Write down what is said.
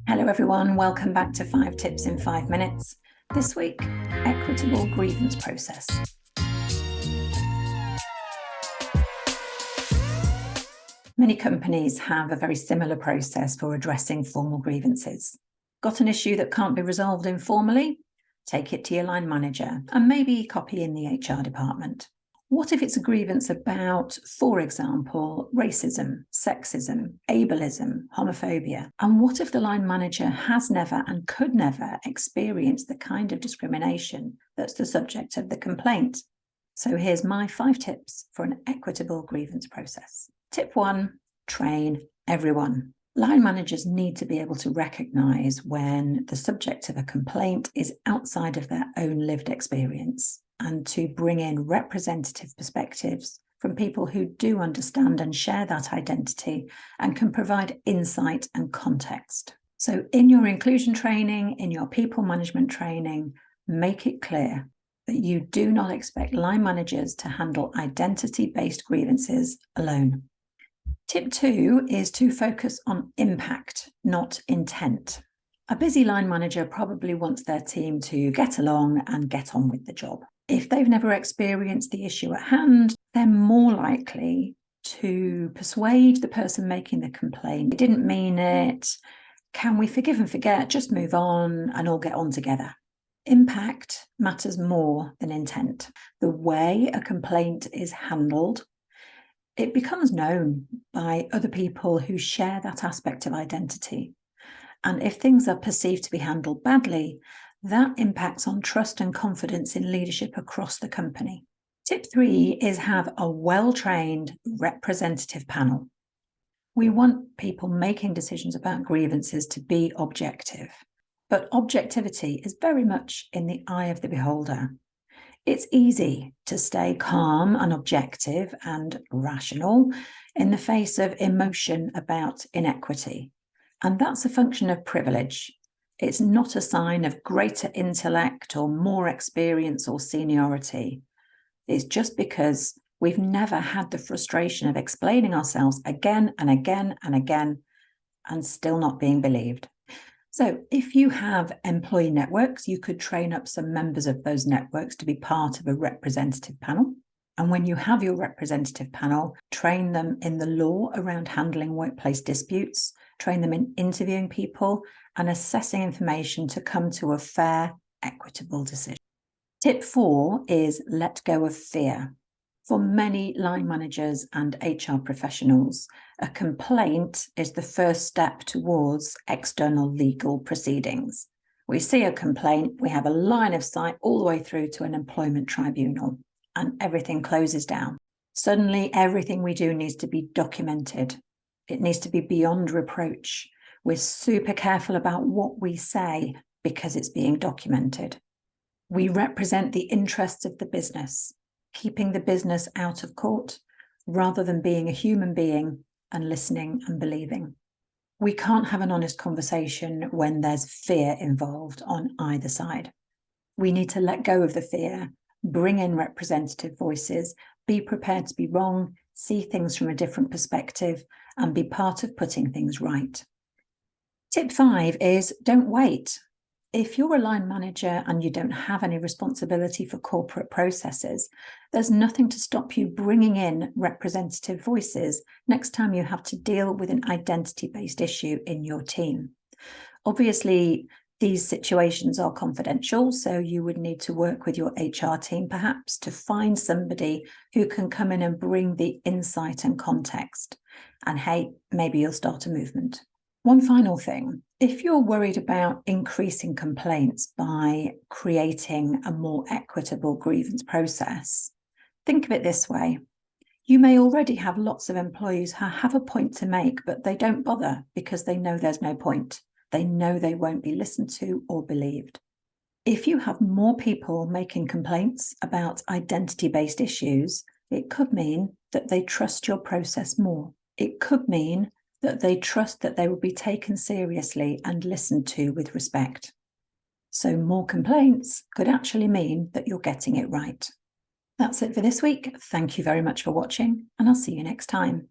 Hello everyone, welcome back to 5 Tips in 5 Minutes. This week, equitable grievance process. Many companies have a very similar process for addressing formal grievances. Got an issue that can't be resolved informally? Take it to your line manager and maybe copy in the HR department. What if it's a grievance about, for example, racism, sexism, ableism, homophobia? And what if the line manager has never and could never experience the kind of discrimination that's the subject of the complaint? So here's my 5 tips for an equitable grievance process. Tip 1, train everyone. Line managers need to be able to recognise when the subject of a complaint is outside of their own lived experience, and to bring in representative perspectives from people who do understand and share that identity and can provide insight and context. So in your inclusion training, in your people management training, make it clear that you do not expect line managers to handle identity-based grievances alone. Tip 2 is to focus on impact, not intent. A busy line manager probably wants their team to get along and get on with the job. If they've never experienced the issue at hand, they're more likely to persuade the person making the complaint, "They didn't mean it, can we forgive and forget, just move on and all get on together." Impact matters more than intent. The way a complaint is handled, it becomes known by other people who share that aspect of identity. And if things are perceived to be handled badly, that impacts on trust and confidence in leadership across the company. Tip 3 is have a well-trained representative panel. We want people making decisions about grievances to be objective, but objectivity is very much in the eye of the beholder. It's easy to stay calm and objective and rational in the face of emotion about inequity. And that's a function of privilege. It's not a sign of greater intellect or more experience or seniority. It's just because we've never had the frustration of explaining ourselves again and again and again and still not being believed. So if you have employee networks, you could train up some members of those networks to be part of a representative panel. And when you have your representative panel, train them in the law around handling workplace disputes, train them in interviewing people and assessing information to come to a fair, equitable decision. Tip 4 is let go of fear. For many line managers and HR professionals, a complaint is the first step towards external legal proceedings. We see a complaint, we have a line of sight all the way through to an employment tribunal, and everything closes down. Suddenly, everything we do needs to be documented. It needs to be beyond reproach. We're super careful about what we say because it's being documented. We represent the interests of the business, keeping the business out of court rather than being a human being and listening and believing. We can't have an honest conversation when there's fear involved on either side. We need to let go of the fear, bring in representative voices, be prepared to be wrong, see things from a different perspective, and be part of putting things right. Tip 5 is don't wait. If you're a line manager and you don't have any responsibility for corporate processes, there's nothing to stop you bringing in representative voices next time you have to deal with an identity-based issue in your team. Obviously, these situations are confidential, so you would need to work with your HR team perhaps to find somebody who can come in and bring the insight and context. And hey, maybe you'll start a movement. One final thing, if you're worried about increasing complaints by creating a more equitable grievance process, think of it this way. You may already have lots of employees who have a point to make, but they don't bother because they know there's no point. They know they won't be listened to or believed. If you have more people making complaints about identity-based issues, it could mean that they trust your process more. It could mean that they trust that they will be taken seriously and listened to with respect. So more complaints could actually mean that you're getting it right. That's it for this week. Thank you very much for watching, and I'll see you next time.